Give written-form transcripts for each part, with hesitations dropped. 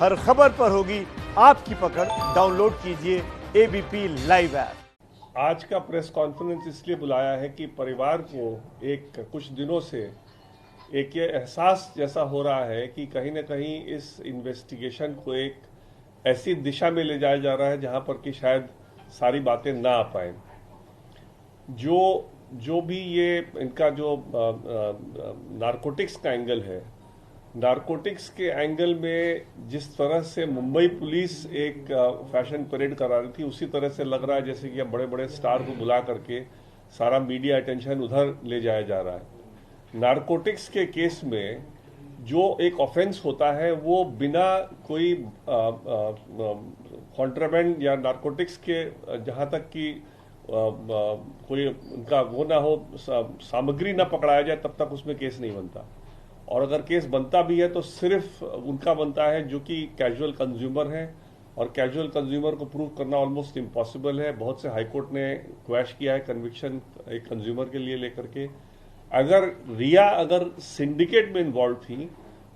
हर खबर पर होगी आपकी पकड़। डाउनलोड कीजिए एबीपी लाइव ऐप। आज का प्रेस कॉन्फ्रेंस इसलिए बुलाया है कि परिवार को एक कुछ दिनों से एक ये एहसास जैसा हो रहा है कि कहीं ना कहीं इस इन्वेस्टिगेशन को एक ऐसी दिशा में ले जाया जा रहा है जहां पर कि शायद सारी बातें ना आ पाए। जो जो भी ये इनका जो नारकोटिक्स का एंगल है, नारकोटिक्स के एंगल में जिस तरह से मुंबई पुलिस एक फैशन परेड करा रही थी, उसी तरह से लग रहा है जैसे कि अब बड़े बड़े स्टार को बुला करके सारा मीडिया अटेंशन उधर ले जाया जा रहा है। नारकोटिक्स के केस में जो एक ऑफेंस होता है वो बिना कोई कॉन्ट्राबैंड या नारकोटिक्स के जहाँ तक कि कोई उनका वो ना हो, सामग्री ना पकड़ाया जाए, तब तक उसमें केस नहीं बनता। और अगर केस बनता भी है तो सिर्फ उनका बनता है जो कि कैजुअल कंज्यूमर है, और कैजुअल कंज्यूमर को प्रूव करना ऑलमोस्ट इम्पॉसिबल है। बहुत से हाईकोर्ट ने क्वैश किया है कन्विक्शन एक कंज्यूमर के लिए लेकर के। अगर रिया सिंडिकेट में इन्वॉल्व थी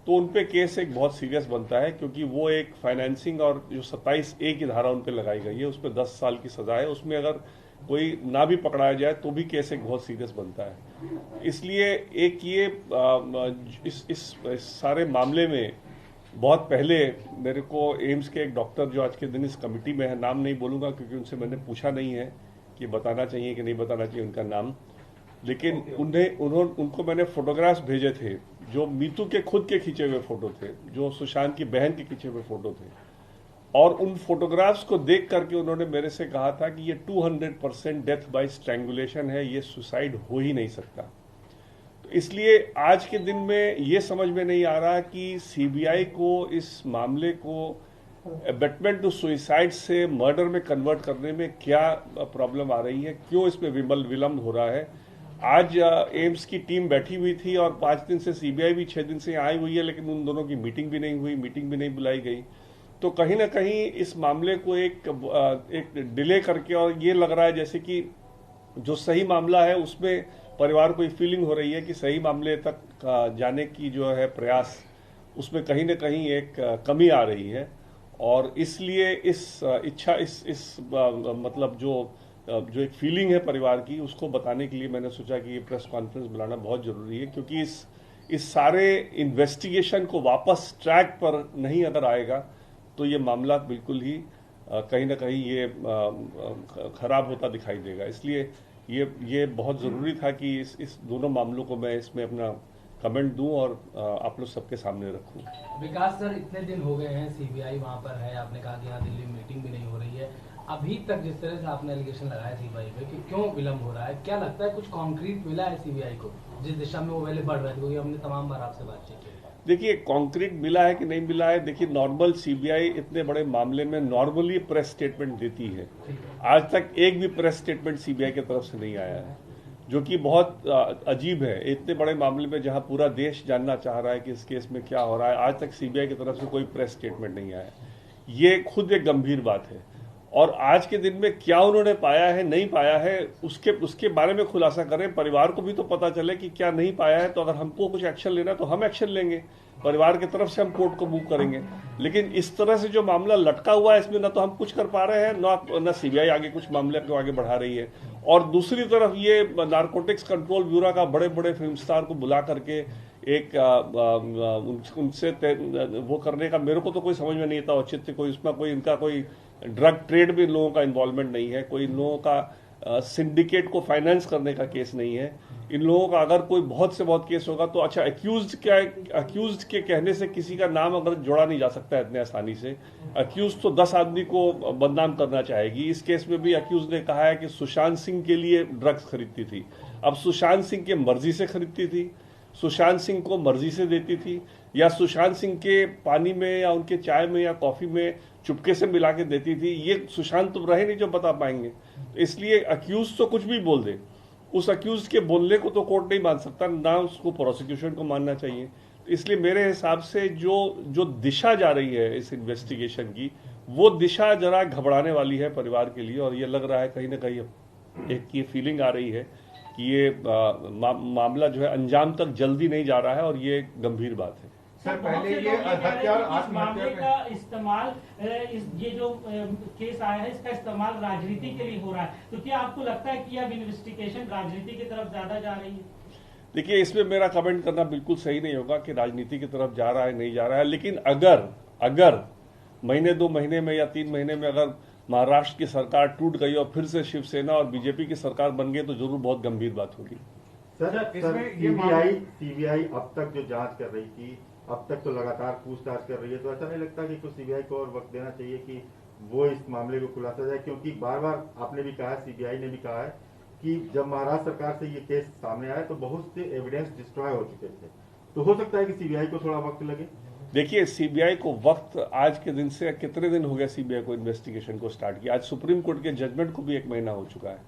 तो उनपे केस एक बहुत सीरियस बनता है, क्योंकि वो एक फाइनेंसिंग और जो 27A की धारा उनपे लगाई गई है उसमें 10 साल की सजा है। उसमें अगर कोई ना भी पकड़ाया जाए तो भी केस एक बहुत सीरियस बनता है। इसलिए एक ये इस सारे मामले में बहुत पहले मेरे को एम्स के एक डॉक्टर जो आज के दिन इस कमेटी में है, नाम नहीं बोलूंगा क्योंकि उनसे मैंने पूछा नहीं है कि बताना चाहिए कि नहीं बताना चाहिए उनका नाम, लेकिन उनको मैंने फोटोग्राफ्स भेजे थे जो मीतू के खुद के खींचे हुए फोटो थे, जो सुशांत की बहन के खींचे हुए फोटो थे। और उन फोटोग्राफ्स को देख करके उन्होंने मेरे से कहा था कि ये 200% डेथ बाय स्ट्रैंगुलेशन है, ये सुसाइड हो ही नहीं सकता। तो इसलिए आज के दिन में ये समझ में नहीं आ रहा कि सीबीआई को इस मामले को अबेटमेंट टू सुसाइड से मर्डर में कन्वर्ट करने में क्या प्रॉब्लम आ रही है, क्यों इसमें विलंब हो रहा है। आज एम्स की टीम बैठी हुई थी और 5 दिन से सीबीआई भी 6 दिन से आई हुई है, लेकिन उन दोनों की मीटिंग भी नहीं हुई, मीटिंग भी नहीं बुलाई गई। तो कहीं ना कहीं इस मामले को एक डिले करके, और ये लग रहा है जैसे कि जो सही मामला है उसमें परिवार को ये फीलिंग हो रही है कि सही मामले तक जाने की जो है प्रयास, उसमें कहीं ना कहीं एक कमी आ रही है। और इसलिए इस इच्छा इस मतलब जो एक फीलिंग है परिवार की, उसको बताने के लिए मैंने सोचा कि ये प्रेस कॉन्फ्रेंस बुलाना बहुत जरूरी है, क्योंकि इस सारे इन्वेस्टिगेशन को वापस ट्रैक पर नहीं अगर आएगा तो ये मामला बिल्कुल ही कहीं ना कहीं ये खराब होता दिखाई देगा। इसलिए ये बहुत ज़रूरी था कि इस दोनों मामलों को मैं इसमें अपना कमेंट दूं और आप लोग सबके सामने रखूं। विकास सर, इतने दिन हो गए हैं सीबीआई वहां पर है, आपने कहा कि यहाँ दिल्ली में मीटिंग भी नहीं हो रही है, अभी तक जिस तरह से आपने एलिगेशन लगाया सीबीआई पे कि क्यों विलंब हो रहा है, क्या लगता है कुछ कॉन्क्रीट मिला है सीबीआई को जिस दिशा में वो पहले बढ़ रहे थे? क्योंकि हमने तमाम बार आपसे बातचीत की। देखिए, कॉन्क्रीट मिला है कि नहीं मिला है, देखिए नॉर्मल सीबीआई इतने बड़े मामले में नॉर्मली प्रेस स्टेटमेंट देती है। आज तक एक भी प्रेस स्टेटमेंट सीबीआई की तरफ से नहीं आया है, जो कि बहुत अजीब है। इतने बड़े मामले में जहां पूरा देश जानना चाह रहा है कि इस केस में क्या हो रहा है, आज तक सीबीआई की तरफ से कोई प्रेस स्टेटमेंट नहीं आया। ये खुद एक गंभीर बात है। और आज के दिन में क्या उन्होंने पाया है, नहीं पाया है, उसके बारे में खुलासा करें, परिवार को भी तो पता चले कि क्या नहीं पाया है। तो अगर हमको कुछ एक्शन लेना तो हम एक्शन लेंगे, परिवार की तरफ से हम कोर्ट को मूव करेंगे। लेकिन इस तरह से जो मामला लटका हुआ है, इसमें ना तो हम कुछ कर पा रहे हैं, ना सीबीआई आगे कुछ मामले को आगे बढ़ा रही है। और दूसरी तरफ ये नारकोटिक्स कंट्रोल ब्यूरो का बड़े बड़े फिल्म स्टार को बुला करके एक उनसे वो करने का मेरे को तो कोई समझ में नहीं आता औचित्य। कोई उसमें कोई इनका कोई ड्रग ट्रेड में इन लोगों का इन्वॉल्वमेंट नहीं है, कोई इन लोगों का सिंडिकेट को फाइनेंस करने का केस नहीं है। इन लोगों का अगर कोई बहुत से बहुत केस होगा तो अच्छा, अक्यूज्ड के कहने से किसी का नाम अगर जोड़ा नहीं जा सकता है इतने आसानी से। अक्यूज तो 10 आदमी को बदनाम करना चाहेगी। इस केस में भी अक्यूज ने कहा है कि सुशांत सिंह के लिए ड्रग्स खरीदती थी। अब सुशांत सिंह के मर्जी से खरीदती थी, सुशांत सिंह को मर्जी से देती थी, या सुशांत सिंह के पानी में या उनके चाय में या कॉफी में चुपके से मिला के देती थी, ये सुशांत तो रहे नहीं जो बता पाएंगे। तो इसलिए अक्यूज तो कुछ भी बोल दे, उस अक्यूज के बोलने को तो कोर्ट नहीं मान सकता, ना उसको प्रोसिक्यूशन को मानना चाहिए। तो इसलिए मेरे हिसाब से जो दिशा जा रही है इस इन्वेस्टिगेशन की, वो दिशा जरा घबराने वाली है परिवार के लिए। और ये लग रहा है कहीं ना कहीं एक ये फीलिंग आ रही है कि ये मामला जो है अंजाम तक जल्दी नहीं जा रहा है, और ये गंभीर बात है। सर बहुत पहले से ये लोग कह रहे हैं हत्या और कि इस आत्महत्या मामले में का इस्तेमाल ये जो केस आया है इसका इस्तेमाल राजनीति के लिए हो रहा है, तो क्या आपको लगता है कि अब इन्वेस्टिगेशन राजनीति की तरफ ज्यादा जा रही है? देखिए, इसमें मेरा कमेंट करना बिल्कुल सही नहीं होगा कि राजनीति की तरफ जा रहा है नहीं जा रहा है, लेकिन अगर महीने 2 महीने में या 3 महीने में अगर महाराष्ट्र की सरकार टूट गई और फिर से शिवसेना और बीजेपी की सरकार बन गई तो जरूर बहुत गंभीर बात होगी। सर इसमें सीबीआई अब तक जो जांच कर रही थी, अब तक तो लगातार पूछताछ कर रही है, तो ऐसा नहीं लगता कि कुछ सीबीआई को और वक्त देना चाहिए कि वो इस मामले को खुलासा जाए? क्योंकि बार बार आपने भी कहा है, सीबीआई ने भी कहा है कि जब महाराष्ट्र सरकार से ये केस सामने आया तो बहुत से एविडेंस डिस्ट्रॉय हो चुके थे, तो हो सकता है कि सीबीआई को थोड़ा वक्त लगे। देखिए, सीबीआई को वक्त आज के दिन से कितने दिन हो गए सीबीआई को इन्वेस्टिगेशन को स्टार्ट किया? आज सुप्रीम कोर्ट के जजमेंट को भी 1 महीना हो चुका है,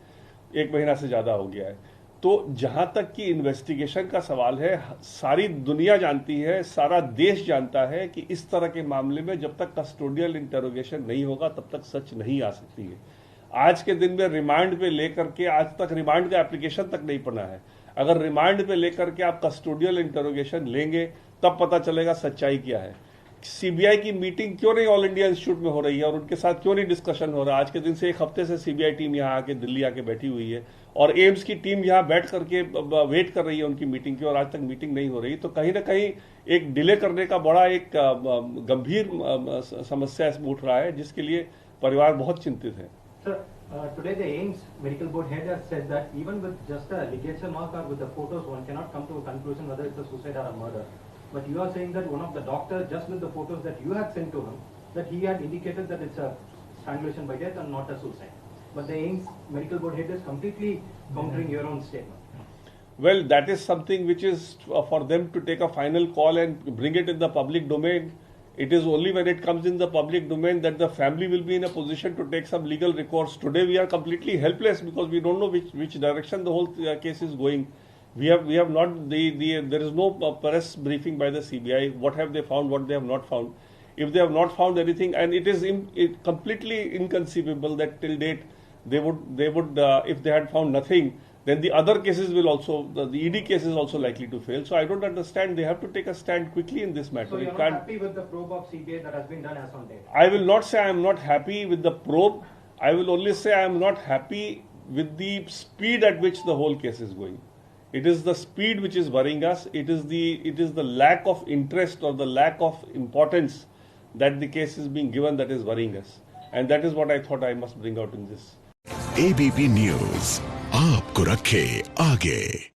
1 महीना से ज्यादा हो गया है। तो जहां तक कि इन्वेस्टिगेशन का सवाल है, सारी दुनिया जानती है, सारा देश जानता है कि इस तरह के मामले में जब तक कस्टोडियल इंटरोगेशन नहीं होगा तब तक सच नहीं आ सकती है। आज के दिन में रिमांड पे लेकर के आज तक रिमांड का एप्लीकेशन तक नहीं पड़ा है। अगर रिमांड पे लेकर के आप कस्टोडियल इंटरोगेशन लेंगे तब पता चलेगा सच्चाई क्या है। सीबीआई की मीटिंग क्यों नहीं ऑल इंडिया इंस्टीट्यूट में हो रही है और उनके साथ क्यों नहीं डिस्कशन हो रहा है? आज के दिन से 1 हफ्ते से सीबीआई टीम यहाँ आके दिल्ली आके बैठी हुई है और एम्स की टीम यहाँ बैठ करके वेट कर रही है उनकी मीटिंग की, और आज तक मीटिंग नहीं हो रही। तो कहीं ना कहीं एक डिले करने का बड़ा एक गंभीर समस्या इसमें उठ रहा है, जिसके लिए परिवार बहुत चिंतित है। Today the AIIMS medical board head has said that even with just a ligature mark or with the photos, one cannot come to a conclusion whether it's a suicide or a murder. But you are saying that one of the doctors, just with the photos that you had sent to him, that he had indicated that it's a strangulation by death and not a suicide. But the AIIMS medical board head is completely countering your own statement. Well, that is something which is for them to take a final call and bring it in the public domain. It is only when it comes in the public domain that the family will be in a position to take some legal recourse. Today we are completely helpless because we don't know which direction the whole case is going. We have not there is no press briefing by the CBI. What have they found? What they have not found? If they have not found anything, and it is completely inconceivable that till date they would if they had found nothing, then the other cases will also, the ED case is also likely to fail. So I don't understand. They have to take a stand quickly in this matter. So you're not happy with the probe of CBI that has been done as on date? I will not say I am not happy with the probe. I will only say I am not happy with the speed at which the whole case is going. It is the speed which is worrying us. It is the lack of interest or the lack of importance that the case is being given that is worrying us. And that is what I thought I must bring out in this. ABP News, आपको रखे आगे।